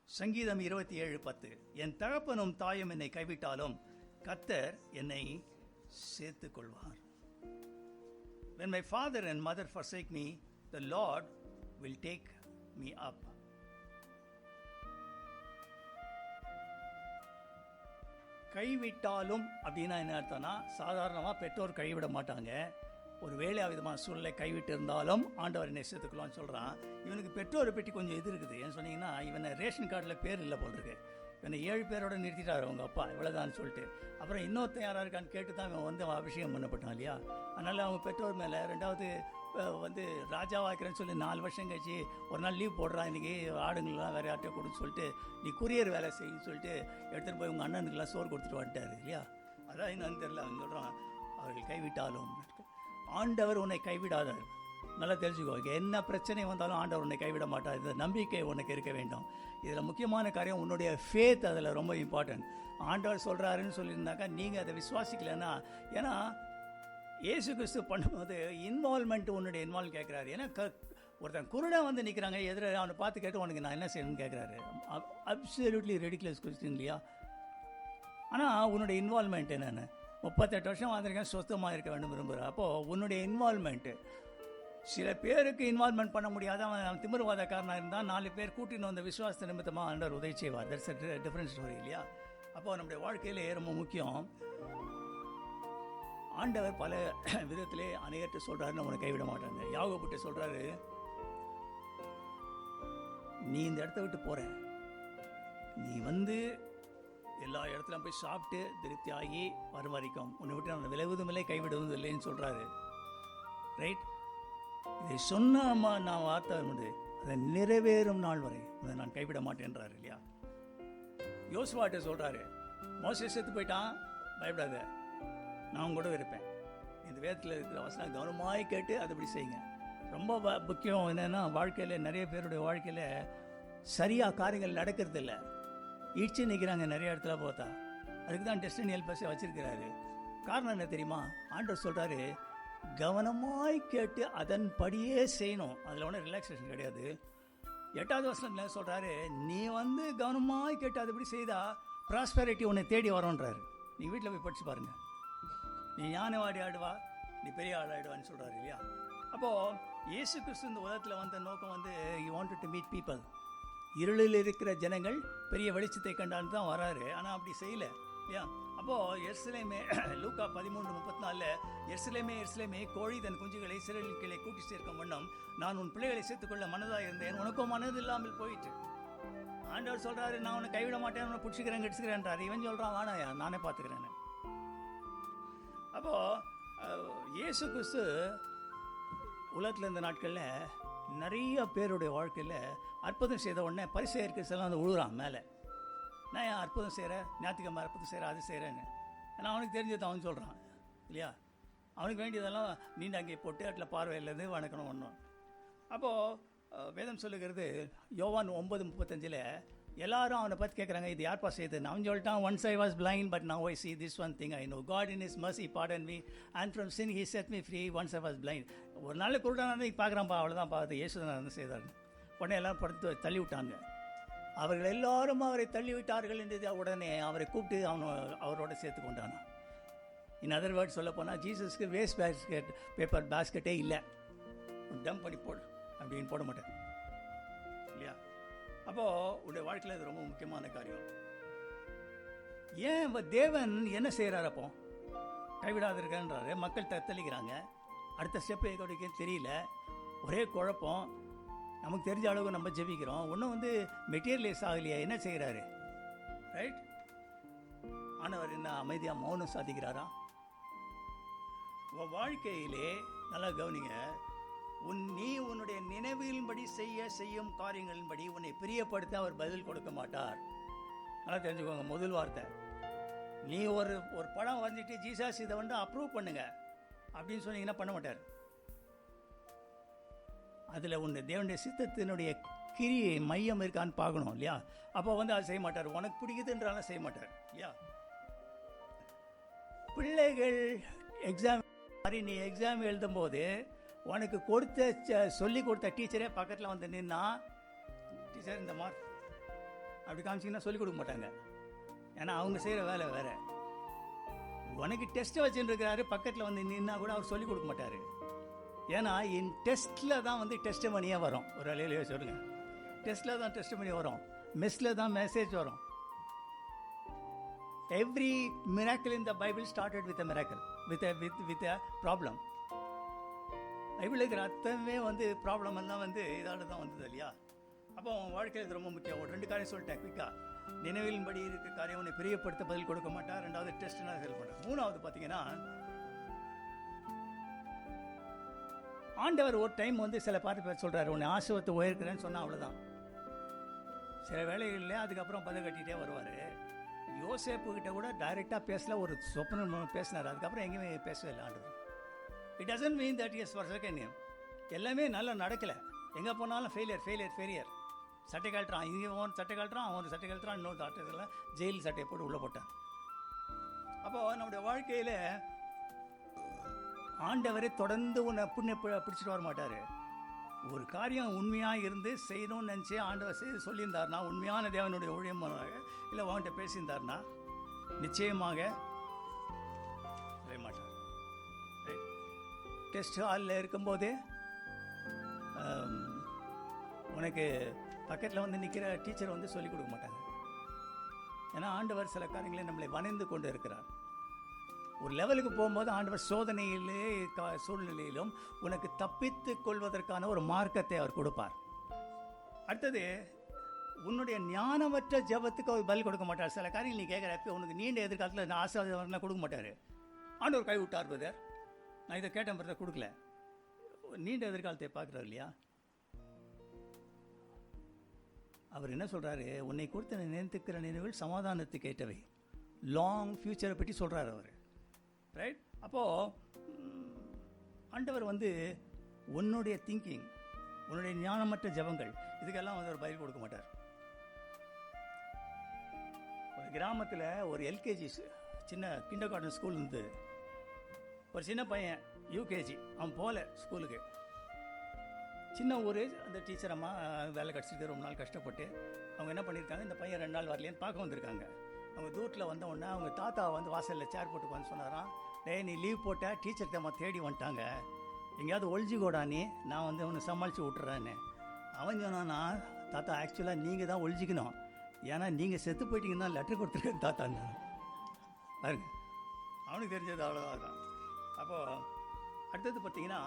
சங்கீதம் 27:10. என் தகப்பனும் தாயும் என்னை கைவிட்டாலும் கர்த்தர் என்னை சேர்த்துக் கொள்வார். When my father and mother forsake me, the Lord will take me up. கைவிட்டாலும் அப்படின்னா என்ன அர்த்தம்னா, சாதாரணமாக பெற்றோர் கைவிட மாட்டாங்க. ஒரு வேலை விதமான சூழ்நிலை கைவிட்டு இருந்தாலும் ஆண்டவர் என்னை சேர்த்துக்கலாம்னு சொல்கிறான். இவனுக்கு பெற்றோரை பற்றி கொஞ்சம் இது இருக்குது. ஏன்னு சொன்னீங்கன்னா, இவனை ரேஷன் கார்டில் பேர் இல்லை போல் இருக்கு. இவனை 7 பேரோட நிறுத்திட்டார் அவங்க அப்பா, இவ்வளோதான்னு சொல்லிட்டு. அப்புறம் இன்னொருத்தன் யாராக இருக்கான்னு கேட்டு தான் இவன் வந்து அபிஷேகம் பண்ணப்பட்டான் இல்லையா. அதனால் அவங்க பெற்றோர் மேலே ரெண்டாவது வந்து ராஜாவாக்கிறேன்னு சொல்லி 4 வருஷம் கழிச்சு ஒரு நாள் லீவ் போடுறான். இன்றைக்கி ஆடுங்கள்லாம் வேறு யார்ட்டே கொடுன்னு சொல்லிட்டு நீ குரியர் வேலை செய்யுன்னு சொல்லிட்டு எடுத்துகிட்டு போய் உங்கள் அண்ணனுக்கெல்லாம் சோறு கொடுத்துட்டு வந்துட்டார் இல்லையா. அதான் என்னன்னு தெரியல. அவன் சொல்கிறான், அவர்கள் கைவிட்டாலும் ஆண்டவர் உன்னை கைவிடாதார். நல்லா தெரிஞ்சுக்கோ, என்ன பிரச்சனை வந்தாலும் ஆண்டவர் உன்னை கைவிட மாட்டார். இந்த நம்பிக்கை உனக்கு இருக்க வேண்டும். இதில் முக்கியமான காரியம் உன்னுடைய ஃபேத். அதில் ரொம்ப இம்பார்ட்டன்ட். ஆண்டவர் சொல்கிறாருன்னு சொல்லியிருந்தாக்கா நீங்கள் அதை விசுவாசிக்கலைன்னா, ஏன்னா இயேசு கிறிஸ்து பண்ணும்போது இன்வால்மெண்ட் உன்னுடைய இன்வால்வ் கேட்குறாரு. ஏன்னா ஒருத்தன் குருடன் வந்து நிற்கிறாங்க எதிர, அவனை பார்த்து கேட்டு உனக்கு நான் என்ன செய்யணும்னு கேட்குறாரு. அப்சல்யூட்லி ரெடிகுலஸ் கொஸ்டின் இல்லையா. ஆனால் உன்னுடைய இன்வால்மெண்ட் என்னென்னு, 38 வருஷம் வந்திருக்கேன், சொத்தமாக இருக்க வேண்டும் விரும்புகிறேன். அப்போது உன்னுடைய இன்வால்மெண்ட்டு, சில பேருக்கு இன்வால்மெண்ட் பண்ண முடியாத அவன் திமிர்வாதக்காரனாக இருந்தால் 4 பேர் கூட்டின்னு வந்த விசுவாச நிமித்தமாக ஆண்டவர் உதவி செய்வார். தட்ஸ் அ டிஃப்ரெண்ட் ஸ்டோரி இல்லையா. அப்போது நம்முடைய வாழ்க்கையிலே ரொம்ப முக்கியம். ஆண்டவர் பல விதத்திலே அநேகத்தை சொல்கிறாருன்னு அவனை கைவிட மாட்டாங்க. யாகப்பட்டு சொல்கிறாரு, நீ இந்த இடத்த விட்டு போகிற, நீ வந்து எல்லா இடத்துலையும் போய் சாப்பிட்டு திருப்தி ஆகி வரும் வரைக்கும் உன்னை விட்டு அவனை விலகுவதும் இல்லை கைவிடுவதும் இல்லைன்னு சொல்கிறாரு. ரைட். இதை சொன்ன நான் வார்த்தை உண்டு, அதை நிறைவேறும் நாள் வரை அதை நான் கைவிட மாட்டேன்றாரு இல்லையா. யோசுவாட்ட சொல்கிறாரு, மோசே செத்து போயிட்டான், பயப்படாத, நான் கூட இருப்பேன். இந்த வேதத்தில் இருக்கிற வசனம் கவனமாய் கேட்டு அதை இப்படி செய்யுங்க. ரொம்ப முக்கியம் என்னென்னா, வாழ்க்கையில் நிறைய பேருடைய வாழ்க்கையில் சரியாக காரியங்கள் நடக்கிறது இல்லை, இடிச்சு நிற்கிறாங்க நிறைய இடத்துல பார்த்தா. அதுக்கு தான் டெஸ்டினி ஹெல்பர்ஸை வச்சிருக்கிறாரு. காரணம் என்ன தெரியுமா? ஆண்டவர் சொல்கிறாரு, கவனமாய் கேட்டு அதன்படியே செய்யணும். அதில் ஒன்றும் ரிலாக்ஸேஷன் கிடையாது. 8வது வசனத்தில் சொல்கிறாரு, நீ வந்து கவனமாய் கேட்டு அது இப்படி செய்தால் ப்ராஸ்பெரிட்டி உன்னை தேடி வரோன்றாரு. நீ வீட்டில் போய் படித்து பாருங்கள். நீ ஞானவாடி ஆடுவா, நீ பெரிய ஆள் ஆடுவான்னு சொல்கிறாரு இல்லையா. அப்போது இயேசு கிறிஸ்து இந்த உலகத்தில் வந்த நோக்கம் வந்து, you wanted to meet people. இருளில் இருக்கிற ஜனங்கள் பெரிய வெளிச்சத்தை கண்டான்னு தான் வராரு. ஆனால் அப்படி செய்யலை இல்லையா. அப்போது எருசலேமே, லூக்கா 13:34, எருசலேமே எருசலேமே, கோழி தன் குஞ்சுகளை சிறையில் கீழே கூட்டி சேர்க்கும் வண்ணம் நான் உன் பிள்ளைகளை சேர்த்துக்கொள்ள மனதாக இருந்தேன், உனக்கும் மனது இல்லாமல் போயிட்டு. ஆண்டவர் சொல்கிறாரு, நான் உன்னை கைவிட மாட்டேன், உன்னை பிடிச்சிக்கிறேன் கடிச்சிக்கிறேன்றாரு. இவன் சொல்கிறான், வானாயா நானே பார்த்துக்கிறேன்னு. அப்போது இயேசு கிறிஸ்து உலகத்தில் இருந்த நாட்களில் நிறைய பேருடைய வாழ்க்கையில் அற்புதம் செய்த உடனே பரிசேயருக்கு எல்லாம் வந்து விழுறான் மேலே. நான் ஏன் அற்புதம் செய்கிறேன், ஞாயிற்றுக்கிழமை அற்புதம் செய்கிறேன், அது செய்கிறேன்னு. ஏன்னா அவனுக்கு தெரிஞ்சது அவன் சொல்கிறான் இல்லையா. அவனுக்கு வேண்டியதெல்லாம் நீண்ட அங்கே போட்டு அதில் பார்வையிலேருந்து வணக்கணும் ஒன்றும். அப்போது வேதம் சொல்லுகிறது, யோவான் 9:35 எல்லாரும் அவனை பற்றி கேட்குறாங்க, இது யார்ப்பா செய்யுதுன்னு. அவன் சொல்லிட்டான், once I was blind but now I see this one thing I know, God in his mercy pardoned me and from sin he set me free, once I was blind. ஒரு நாள் குருடானதை பார்க்குறான்ப்பா, அவ்வளோதான் பார்த்து இயேசுதான் செய்தார். உடனே எல்லாம் படுத்து தள்ளி விட்டாங்க. அவர்கள் எல்லாரும் அவரை தள்ளி விட்டார்கள் என்றது உடனே அவரை கூப்பிட்டு அவரோட சேர்த்து கொண்டானான். இன் அதர் வேர்ட் சொல்ல போனால், ஜீசஸ்க்கு வேஸ்ட் பேஸ்கெட் பேப்பர் பேஸ்கெட்டே இல்லை, டம்ப் பண்ணி போடு அப்படின்னு போட மாட்டேன் இல்லையா. அப்போது உடைய வாழ்க்கையில் அது ரொம்ப முக்கியமான காரியம். ஏன் தேவன் என்ன செய்கிறார்? அப்போ கைவிடாது இருக்கான்றாரு. மக்கள் தத்தளிக்கிறாங்க, அடுத்த ஸ்டெப் எங்கே தெரியல, ஒரே குழப்பம். நமக்கு தெரிஞ்ச அளவுக்கு நம்ம ஜெபிக்கிறோம், ஒன்றும் வந்து மெட்டீரியலைஸ் ஆகலையா, என்ன செய்கிறாரு? ரைட். ஆனவர் என்ன அமைதியாக மௌனம் சாதிக்கிறாரா? உன் வாழ்க்கையிலே நல்லா கவனிங்க, நீ உன்னுடைய நினைவின்படி செய்யும் காரியங்களின்படி உன்னை பிரியப்படுத்த அவர் பதில் கொடுக்க மாட்டார். நல்லா தெரிஞ்சுக்கோங்க. முதல் வார்த்தை, நீ ஒரு படம் வந்துட்டு ஜீசஸ் இதை வந்து அப்ரூவ் பண்ணுங்க அப்படின்னு சொன்னீங்கன்னா பண்ண மாட்டார். அதில் உன்னை தேவனுடைய சித்தத்தினுடைய கிரியை மையம் இருக்கான்னு பார்க்கணும் இல்லையா. அப்போ வந்து அதை செய்ய மாட்டார். உனக்கு பிடிக்குதுன்றாலும் செய்ய மாட்டார் இல்லையா. பிள்ளைகள் எக்ஸாம் மாதிரி நீ எக்ஸாம் எழுதும்போது உனக்கு சொல்லி கொடுத்த டீச்சரே பக்கத்தில் வந்து நின்னா, டீச்சர் இந்த மார்க் அப்படி காமிச்சிங்கன்னா சொல்லிக் கொடுக்க மாட்டாங்க. ஏன்னா அவங்க செய்கிற வேலை வேறு. உனக்கு டெஸ்ட்டை வச்சுட்டு இருக்கிறாரு, பக்கத்தில் வந்து நின்னா கூட அவர் சொல்லிக் கொடுக்க மாட்டார். ஏன்னா என் டெஸ்ட்டில் தான் வந்து டெஸ்ட் மணியாக வரும். ஒரு வேலையிலேயே சொல்லுங்கள், டெஸ்ட்டில் தான் டெஸ்ட் மணி வரும், மெஸ்ஸில் தான் மெசேஜ் வரும். Every miracle in the Bible started with a miracle, with a problem. Bible இருக்கிற அத்தமே வந்து ப்ராப்ளம் எல்லாம் வந்து இதால தான் வந்தது இல்லையா? அப்போ அவன் வாழ்க்கையில் இது ரொம்ப முக்கியம். ஒரு 2 காரியம் சொல்லிட்டேன் குயிக்காக. நினைவின்படி இருக்க காரியம் உன்னை பிரியப்படுத்த பதில் கொடுக்க மாட்டார். 2வது டெஸ்ட்னா ஹெல்ப் பண்ணுறார். 3வது பார்த்தீங்கன்னா, ஆண்டவர் ஒரு டைம் வந்து சில பார்த்து சொல்கிறார், உன்னை ஆசீர்வாதத்தை உயர்க்கிறேன்னு சொன்னால் அவ்வளோதான். சில வேலைகளில் அதுக்கப்புறம் பதில் கட்டிகிட்டே வருவார். யோசேப்பு கிட்ட கூட டைரெக்டாக பேசல, ஒரு சொப்பனம் பேசினார். அதுக்கப்புறம் எங்கேயுமே பேசவே இல்லை ஆண்டவர். It doesn't mean that is for second name. எல்லாமே நல்லா நடக்கலை, எங்கே போனாலும் ஃபெயிலியர். சட்டை கழட்டுறான், இங்கே அவன் சட்டை கழட்டுறான், அவன் சட்டை கழட்டுறான், இன்னொரு சட்டையில் ஜெயில் சட்டையை போட்டு உள்ளே போட்டான். அப்போது நம்முடைய வாழ்க்கையில் ஆண்டவரை தொடர்ந்து உன்னை பிடிச்சிட்டு வர மாட்டார். ஒரு காரியம் உண்மையாக இருந்து செய்யணும்னு நினச்சி ஆண்டவர் செய்து சொல்லியிருந்தார்னா, உண்மையான தேவனுடைய ஊழியமாக இல்லை அவன்கிட்ட பேசியிருந்தார்னா நிச்சயமாக செய்ய மாட்டார். டெஸ்ட் ஹாலில் இருக்கும்போதே உனக்கு பக்கத்தில் வந்து நிற்கிற டீச்சர் வந்து சொல்லிக் கொடுக்க மாட்டாங்க. ஏன்னா ஆண்டவர் சில காரியங்களை நம்மளை வணைந்து கொண்டு இருக்கிறார். ஒரு லெவலுக்கு போகும்போது ஆண்டவர் சோதனையிலே சூழ்நிலையிலும் உனக்கு தப்பித்து கொள்வதற்கான ஒரு மார்க்கத்தை அவர் கொடுப்பார். அடுத்தது, உன்னுடைய ஞானமற்ற ஜபத்துக்கு அவர் பதில் கொடுக்க மாட்டார். சில காரியங்கள் நீ கேட்குறப்ப உனக்கு நீண்ட எதிர்காலத்தில் ஆசீர்வாதம் கொடுக்க மாட்டார். ஆண்டவர் கை விட்டார் பிரதர், நான் இதை கேட்டேன் பிரதர் கொடுக்கல. நீண்ட எதிர்காலத்தை பார்க்குறாரு இல்லையா? அவர் என்ன சொல்கிறாரு, உன்னை கொடுத்த நினைத்துக்கிற நினைவுகள் சமாதானத்துக்கு ஏற்றவை. லாங் ஃப்யூச்சரை பற்றி சொல்கிறார் அவர். ரைட்? அப்போது ஆண்டவர் வந்து உன்னுடைய திங்கிங், உன்னுடைய ஞானமற்ற ஜபங்கள், இதுக்கெல்லாம் வந்து ஒரு பதில் கொடுக்க மாட்டார். ஒரு கிராமத்தில் ஒரு எல்கேஜி சின்ன கிண்டர் கார்டன் ஸ்கூல் இருந்து ஒரு சின்ன பையன் யூகேஜி, அவன் போகல ஸ்கூலுக்கு. சின்ன ஊர், அந்த டீச்சர் அம்மா வேலை கிடச்சிட்டு ரொம்ப நாள் கஷ்டப்பட்டு அவங்க என்ன பண்ணியிருக்காங்க, இந்த பையன் 2 நாள் வரலேன்னு பார்க்க வந்திருக்காங்க. அவங்க தூரத்தில் வந்த உடனே அவங்க தாத்தா வந்து வாசலில் சேர் போட்டுக்குவான்னு சொன்னாராம். டேய், நீ லீவ் போட்ட டீச்சர்கிட்ட அம்மா தேடி வந்துட்டாங்க, எங்கேயாவது ஒழிஞ்சிக்கோடா நீ, நான் வந்து அவனை சமாளித்து விட்டுறேன்னு. அவன் சொன்னான்னா, தாத்தா ஆக்சுவலாக நீங்கள் தான் ஒழிஞ்சிக்கணும், ஏன்னா நீங்கள் செத்து போயிட்டீங்கன்னா லெட்டர் கொடுத்துருக்கேன் தாத்தான்னு பாருங்க. அவனுக்கு தெரிஞ்சது அவ்வளோதான். அப்போது அடுத்தது பார்த்தீங்கன்னா,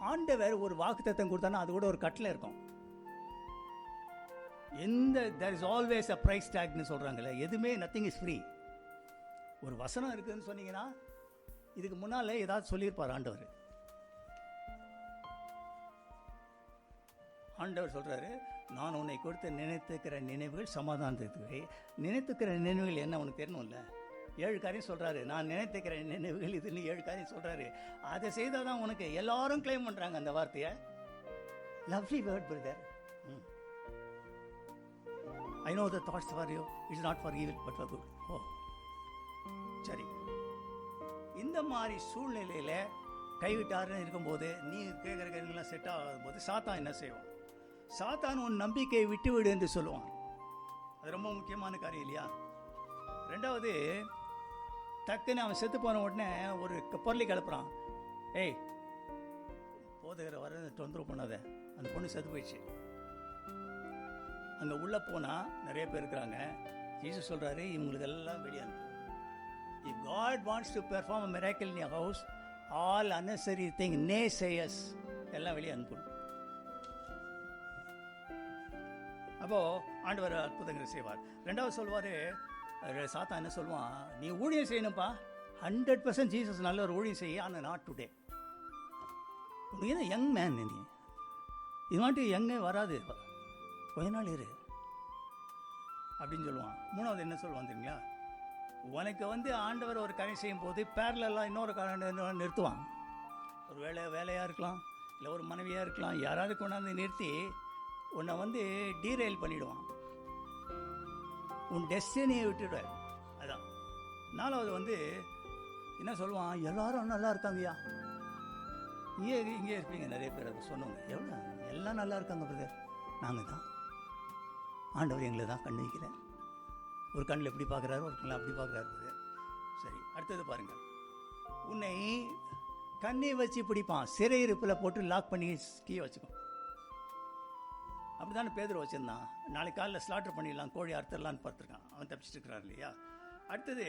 ஆண்டவர் ஒரு வாக்குத்தத்தம் கொடுத்தானா அது கூட ஒரு கட்டில் இருக்கும். there is always a price tagனு சொல்கிறாங்களே, எதுவுமே nothing is free. ஒரு வசனம் இருக்குதுன்னு சொன்னீங்கன்னா இதுக்கு முன்னால் ஏதாவது சொல்லியிருப்பார் ஆண்டவர். ஆண்டவர் சொல்கிறாரு, நான் உன்னை கொடுத்த நினைத்துக்கிற நினைவுகள் சமாதானத்துக்கு. நினைத்துக்கிற நினைவுகள் என்ன உனக்கு தெரியணும்ல? 7 காரியம் சொல்கிறாரு. நான் நினைத்துக்கிற நினைவுகள் இதுன்னு 7 காரியம் சொல்கிறாரு. அதை செய்தால் தான் உனக்கு. எல்லாரும் கிளைம் பண்ணுறாங்க அந்த வார்த்தையை. Lovely word brother. I know the thoughts for you, it's not for evil but for good. ஓ சரி, இந்த மாதிரி சூழ்நிலையில் கைவிட்டாருன்னு இருக்கும்போது, நீ கேட்குற கேள்விலாம் செட் ஆகும் போது சாத்தான் என்ன செய்வான்? சாத்தான் உன் நம்பிக்கையை விட்டு விடு என்று சொல்லுவான். அது ரொம்ப முக்கியமான காரியம் இல்லையா? 2வது, டக்குன்னு அவன் செத்து போன உடனே ஒரு பொருளை கிளப்புறான். ஏய், போதுகிற வர தொந்தரவு பண்ணாத, அந்த பொண்ணு செத்து போயிடுச்சு. அங்கே உள்ளே போனால் நிறைய பேர் இருக்கிறாங்க. ஜீசஸ் சொல்கிறாரு, இவங்களுக்கு எல்லாம் வெளியே அனுப்பு. If God wants to perform a miracle in your house, all unnecessary thing, naysayers எல்லாம் வெளியே அனுப்பணும். அப்போது ஆண்டவர் அற்புதங்களை செய்வார். 2வது சொல்வார், சாத்தான் என்ன சொல்லுவான், நீ ஊழியம் செய்யணும்ப்பா, 100% ஜீசஸ் நல்ல ஒரு ஊழியம் செய்ய, ஆனால் நாட் டுடே. உனக்கு என்ன யங் மேன், நீ இது மாட்டி யங்கே வராது, கொஞ்ச நாள் இரு அப்படின்னு சொல்லுவான். 3வது என்ன சொல்லுவான் தெரியுங்களா? உனக்கு வந்து ஆண்டவர் ஒரு காரியம் செய்யும் போது பேரலெல்லாம் இன்னொரு காரியம் நிறுத்துவான். ஒரு வேலையாக இருக்கலாம், இல்லை ஒரு மனைவியாக இருக்கலாம், யாராவது கொண்டாந்து நிறுத்தி உன்னை வந்து டீரெயில் பண்ணிவிடுவான், உன் டெஸ்டினியை விட்டுடுவார். அதான். 4வது வந்து என்ன சொல்லுவான், எல்லாரும் நல்லா இருக்காங்கய்யா, இங்கே இருப்பீங்க நிறைய பேர். அதை சொன்னவங்க எவ்வளோ எல்லாம் நல்லா இருக்காங்க பிரதர், நாங்கள் தான் ஆண்டவர் எங்களை தான் கண் வைக்கிறேன். ஒரு கண்ணில் எப்படி பார்க்குறாரு, ஒரு கண்ணில் அப்படி பார்க்குறாரு. சரி, அடுத்தது பாருங்கள். உன்னை கண்ணை வச்சு பிடிப்பான், சிறையிருப்பில் போட்டு லாக் பண்ணி கீழே வச்சுக்கோ. அப்படி தானே பேதுரு வச்சுருந்தான். நாளைக்கு காலையில் ஸ்லாட்டர் பண்ணிடலாம், கோழி அறுத்துடலான்னு பார்த்துருக்கான். அவன் தப்பிச்சுட்டு இருக்கிறார் இல்லையா. அடுத்தது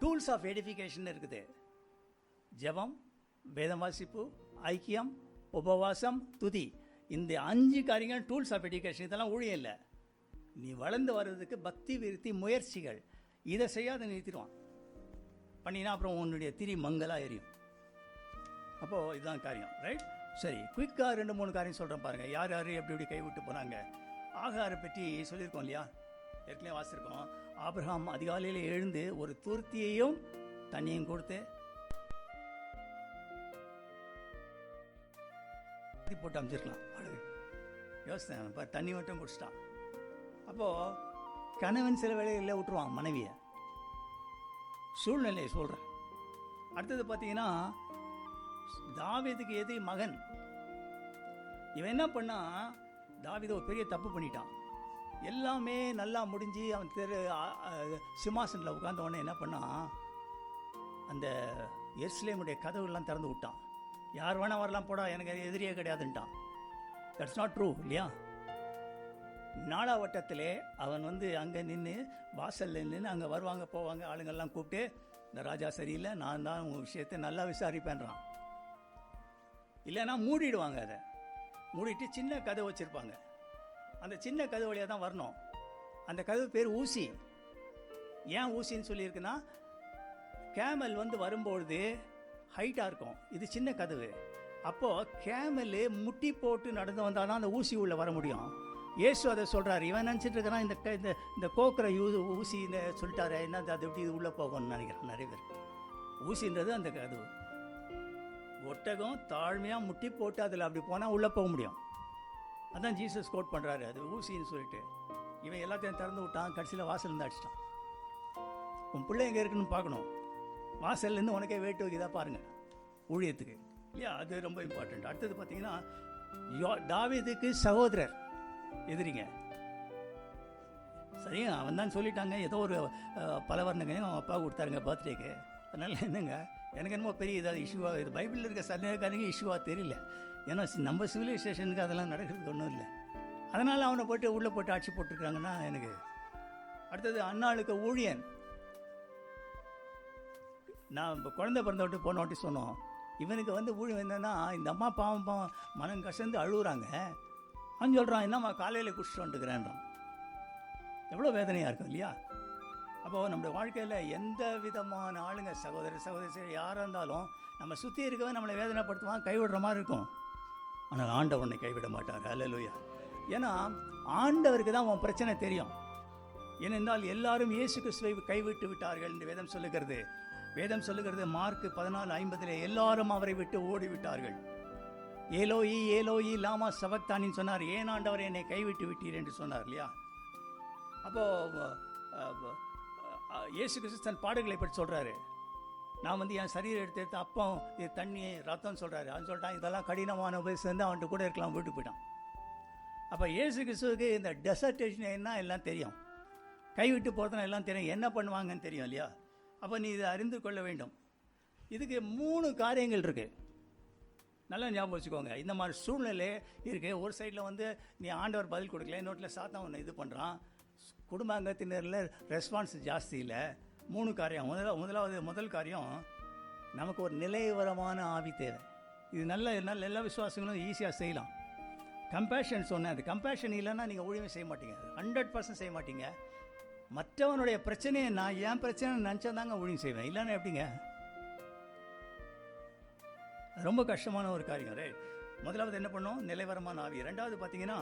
டூல்ஸ் ஆஃப் எடிஃபிகேஷன் இருக்குது. ஜெபம், வேதம் வாசிப்பு, ஐக்கியம், உபவாசம், துதி. இந்த 5 காரியங்கள் டூல்ஸ் ஆஃப் எடிஃபிகேஷன். இதெல்லாம் ஊழியம் இல்லை. நீ வளர்ந்து வர்றதுக்கு பக்தி, விருத்தி, முயற்சிகள். இதை செய்யாத நிறுத்திடுவான். பண்ணினா அப்புறம் உன்னுடைய திரி மங்கலாக எரியும். அப்போது இதுதான் காரியம், ரைட்? சரி, குயிக்காக 2-3 காரியம் சொல்கிறேன் பாருங்கள். யார் யார் எப்படி எப்படி கைவிட்டு போனாங்க. ஆகாரை பற்றி சொல்லியிருக்கோம் இல்லையா, ஏற்கனவே வாசிருக்கோம். ஆபிரகாம் அதிகாலையில் எழுந்து ஒரு துருத்தியையும் தண்ணியும் கொடுத்து போட்டு அமைச்சிருக்கலாம். அழகு யோசனை. இப்போ தண்ணி மட்டும் குடிச்சிட்டான். அப்போது கணவன் சில வேலைகளில் விட்டுருவான் மனைவியை. சூழ்நிலையை சொல்கிறேன். அடுத்தது பார்த்தீங்கன்னா, தாவீதுக்கு எது மகன். இவன் என்ன பண்ணா, தாவீது ஒரு பெரிய தப்பு பண்ணிட்டான். எல்லாமே நல்லா முடிஞ்சு அவன் சிம்மாசனில் உட்கார்ந்த உடனே என்ன பண்ணான், அந்த எருசலேமுடைய கதவுலாம் திறந்து விட்டான். யார் வேணா வரலாம், போடா, எனக்கு எதிரியே கிடையாதுன்ட்டான். தட்ஸ் நாட் ட்ரூ இல்லையா. நாளாவட்டத்திலே அவன் அங்கே நின்று வாசலில் நின்று அங்கே வருவாங்க போவாங்க ஆளுங்கள்லாம் கூப்பிட்டு, இந்த ராஜா சரியில்லை, நான் தான் உங்கள் விஷயத்தை நல்லா விசாரிப்பேன்றான். இல்லைன்னா மூடிடுவாங்க. அதை மூடிட்டு சின்ன கதவு வச்சுருப்பாங்க. அந்த சின்ன கதவு வழியாக தான் வரணும். அந்த கதவு பேர் ஊசி. ஏன் ஊசின்னு சொல்லியிருக்குன்னா, கேமல் வரும்பொழுது ஹைட்டாக இருக்கும், இது சின்ன கதவு. அப்போது கேமலு முட்டி போட்டு நடந்து வந்தால் தான் அந்த ஊசி உள்ளே வர முடியும். இயேசு அதை சொல்கிறார். இவன் நினச்சிட்டு இருக்கிறான் இந்த கோக்குற ஊசி இந்த சொல்லிட்டாரு, என்ன அது எப்படி இது உள்ளே போகணும்னு நினைக்கிறேன் நிறைய பேர். ஊசின்றது அந்த கதவு. ஒட்டகம் தாழ்மையாக முட்டி போட்டு அதில் அப்படி போனால் உள்ளே போக முடியும். அதான் ஜீசஸ் கோட் பண்ணுறாரு, அது ஊசின்னு சொல்லிட்டு. இவன் எல்லாத்தையும் திறந்து விட்டான், கடைசியில் வாசலேருந்து அடிச்சிட்டான். உன் பிள்ளை எங்கே இருக்குன்னு பார்க்கணும், வாசல்லேருந்து உனக்கே வேட்டு வைக்கதா பாருங்கள் ஊழியத்துக்கு இல்லையா. அது ரொம்ப இம்பார்ட்டண்ட். அடுத்தது பார்த்தீங்கன்னா, தாவீதுக்கு சகோதரர் எதிரிங்க. சரிங்க, அவன் தான் சொல்லிட்டாங்க, ஏதோ ஒரு பலவர்ணங்களையும் அவன் அப்பா கொடுத்தாருங்க பர்த்டேக்கு. அதனால் என்னங்க, எனக்கு என்னமோ பெரிய இதாக இஷ்யூவாக, இது பைபிளில் இருக்க சந்தேகக்காரங்க இஷ்யூவாக தெரியல. ஏன்னா நம்ம சிவிலைசேஷனுக்கு அதெல்லாம் நடக்கிறதுக்கு ஒன்றும் இல்லை. அதனால் அவனை போட்டு உள்ளே போட்டு ஆட்சி போட்டுருக்காங்கன்னா எனக்கு. அடுத்தது அன்னாளுக்கு ஊழியன். நான் இப்போ குழந்தை பிறந்த விட்டு போன வாட்டி சொன்னோம், இவனுக்கு ஊழியம் என்னென்னா, இந்த அம்மா பாவம் மனம் கசந்து அழுகுறாங்க. அவன் சொல்கிறான், என்னம்மா காலையில் குடிச்சிட்டு வந்துட்டுக்கிறேன்றான். எவ்வளோ வேதனையாக இருக்கும் இல்லையா. அப்போது நம்முடைய வாழ்க்கையில் எந்த விதமான ஆளுங்க, சகோதரி யாராக இருந்தாலும் நம்ம சுற்றி இருக்கவே நம்மளை வேதனைப்படுத்துவான், கைவிடுற மாதிரி இருக்கும். ஆனால் ஆண்டவர் உன்னை கைவிட மாட்டார். அல்லேலூயா. ஏன்னா ஆண்டவருக்கு தான் உன் பிரச்சனை தெரியும். ஏனென்றால் எல்லாரும் இயேசு கிறிஸ்துவை கைவிட்டு விட்டார்கள் என்று வேதம் சொல்லுகிறது. வேதம் சொல்லுகிறது மார்க் 14:50 எல்லாரும் அவரை விட்டு ஓடிவிட்டார்கள். ஏலோயி ஏலோயி லாமா சபக்தானின்னு சொன்னார். ஏன் ஆண்டவர் என்னை கைவிட்டு விட்டீர் என்று சொன்னார் இல்லையா. அப்போது இயேசு கிறிஸ்து தன் பாடுகளை பற்றி சொல்கிறாரு. நான் என் சரீரம் எடுத்து அப்பம் இது தண்ணி ரத்தம்னு சொல்கிறாரு. அவன் சொல்லிட்டான், இதெல்லாம் கடினமான உபதேசம், அவன்கிட்ட கூட இருக்கலாம், வீட்டுக்கு போயிட்டான். அப்போ இயேசு கிறிஸ்துவுக்கு இந்த டெசர்டேஷன் என்ன எல்லாம் தெரியும், கைவிட்டு போகிறதுனா எல்லாம் தெரியும், என்ன பண்ணுவாங்கன்னு தெரியும் இல்லையா. அப்போ நீ இதை அறிந்து கொள்ள வேண்டும். இதுக்கு 3 காரியங்கள் இருக்குது, நல்லா ஞாபகம் வச்சுக்கோங்க. இந்த மாதிரி சூழ்நிலை இருக்குது. ஒரு சைடில் நீ ஆண்டவர் பதில் கொடுக்கல, இன்னொட்டில் சாத்தான் ஒன்று இது பண்ணுறான். குடும்பாங்கத்தினரில் ரெஸ்பான்ஸ் ஜாஸ்தி இல்லை. 3 காரியம். முதல் காரியம், நமக்கு ஒரு நிலைவரமான ஆவி தேவை. இது நல்ல எல்லா விசுவாசங்களும் ஈஸியாக செய்யலாம். கம்பேஷன் சொன்னேன். அது கம்பேஷன் இல்லைன்னா நீங்கள் ஊழியமே செய்ய மாட்டீங்க, 100% செய்ய மாட்டீங்க. மற்றவனுடைய பிரச்சனையை நான் ஏன் பிரச்சனை நினச்சா தாங்க ஊழியம் செய்வேன், இல்லைன்னா எப்படிங்க. ரொம்ப கஷ்டமான ஒரு காரியம். ரைட். முதலாவது என்ன பண்ணோம், நிலைவரமான ஆவி. 2வது பார்த்தீங்கன்னா,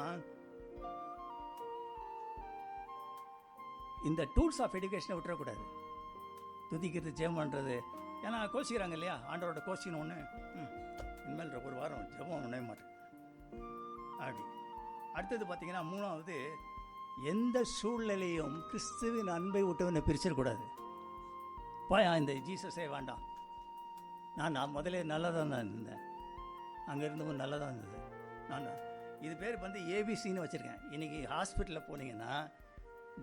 இந்த டூல்ஸ் ஆஃப் எஜுகேஷனை விட்டுறக்கூடாது. துதிக்கிறது, ஜெபம் பண்ணுறது. ஏன்னா கோச்சிக்கிறாங்க இல்லையா, ஆண்டவரோட கோச்சின்னு ஒன்று, இனிமேல் ஒரு வாரம் ஜெபம் பண்ணவே மாட்டேன் அப்படி. அடுத்தது பார்த்தீங்கன்னா, 3வது, எந்த சூழ்நிலையும் கிறிஸ்துவின் அன்பை விட்டவனை பிரிச்சிடக்கூடாது. இந்த ஜீசஸே வேண்டாம், நான் முதலே நல்லா தான் இருந்தேன், அங்கே இருந்தவங்க நல்லா தான் இருந்தது, நான் இது பேர் வந்து ஏபிசின்னு வச்சுருக்கேன். இன்றைக்கி ஹாஸ்பிட்டலில் போனீங்கன்னா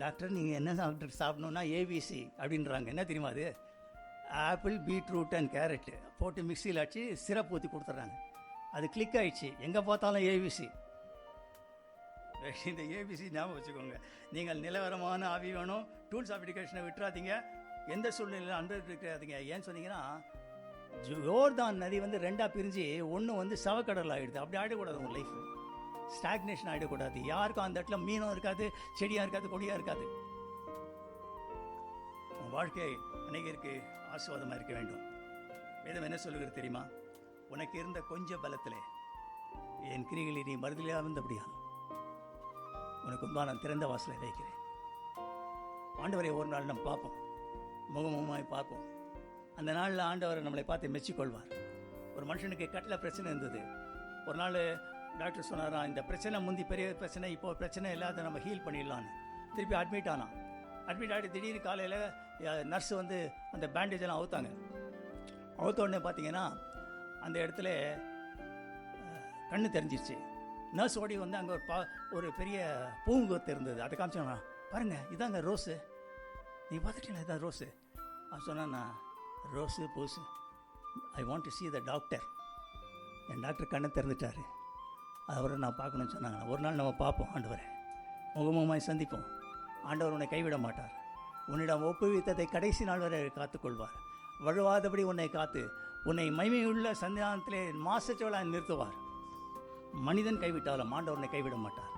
டாக்டர் நீங்கள் என்ன டாக்டர் சாப்பிடணுன்னா ஏபிசி அப்படின்றாங்க. என்ன தெரியுமா அது? ஆப்பிள், பீட்ரூட் அண்ட் கேரட்டு போட்டு மிக்சியில் அடிச்சு சிரப் ஊற்றி கொடுத்துட்றாங்க. அது கிளிக் ஆகிடுச்சு, எங்கே பார்த்தாலும் ஏபிசி. இந்த ஏபிசி ஞாபகம் வச்சுக்கோங்க. நீங்கள் நிலவரமான ஆவி வேணும், டூல்ஸ் ஆஃப் எஜுகேஷனை விட்டுறாதீங்க, எந்த சூழ்நிலையில் அனுபவிக்காதீங்க. ஏன்னு சொன்னீங்கன்னா ஜோர்தான் நதி வந்து ரெண்டாக பிரிஞ்சு ஒன்று வந்து சவக்கடல் ஆகிடுது. அப்படி ஆகிடக்கூடாது. உங்கள் லைஃப் ஸ்டாக்னேஷன் ஆகிடக்கூடாது. யாருக்கும் அந்த இடத்துல மீனும் இருக்காது, செடியாக இருக்காது, கொடியாக இருக்காது. உன் வாழ்க்கை அநேகருக்கு ஆசீர்வாதமாக இருக்க வேண்டும். வேதம் என்ன சொல்லுகிறது தெரியுமா? உனக்கு இருந்த கொஞ்சம் பலத்திலே என் கிரிகளை நீ மறுதலியாக இருந்தபடியா உனக்கு முன்பாக நான் திறந்த வாசலை வைக்கிறேன். ஆண்டவரை ஒரு நாள் நம்ம பார்ப்போம், முகமுகமாய் பார்ப்போம். அந்த நாளில் ஆண்டவர் நம்மளை பார்த்து மெச்சிக்கொள்வார். ஒரு மனுஷனுக்கு கட்டில் பிரச்சனை இருந்தது. ஒரு நாள் டாக்டர் சொன்னாராம், இந்த பிரச்சனை முந்தி பெரிய பிரச்சனை, இப்போ பிரச்சனை இல்லாத நம்ம ஹீல் பண்ணிடலான்னு. திருப்பி அட்மிட் ஆனான். அட்மிட் ஆகிட்டு திடீர்னு காலையில் நர்ஸு வந்து அந்த பேண்டேஜெல்லாம் அவுத்தாங்க. அவுத்த உடனே பார்த்தீங்கன்னா அந்த இடத்துல கண்ணு தெரிஞ்சிருச்சு. நர்ஸ் ஓடி வந்து அங்கே ஒரு பெரிய பூங்கொத்து இருந்தது. அதை காமிச்சோன்னா, பாருங்கள் இதாங்க ரோஸு, நீ பார்த்துட்டீங்களா இதான் ரோஸு? அவன் சொன்னான்னா, ரோஸு பூசு, I want to see the doctor. N doctor கண்ணை திறந்துட்டார், அவரை நான் பார்க்கணுன்னு சொன்னாங்க. ஒரு நாள் நம்ம பார்ப்போம் ஆண்டவரை, முகமுகமாய் சந்திப்போம். ஆண்டவர் உன்னை கைவிட மாட்டார். உன்னிடம் ஒப்புவித்ததை கடைசி நாள் வரை காத்துக்கொள்வார். வழுவாதபடி உன்னை காத்து உன்னை மகிமையுள்ள சந்தியானத்திலே மாசற்றவளாய் நிறுத்துவார். மனிதன் கைவிட்டாலும் ஆண்டவர் உன்னை கைவிட மாட்டார்.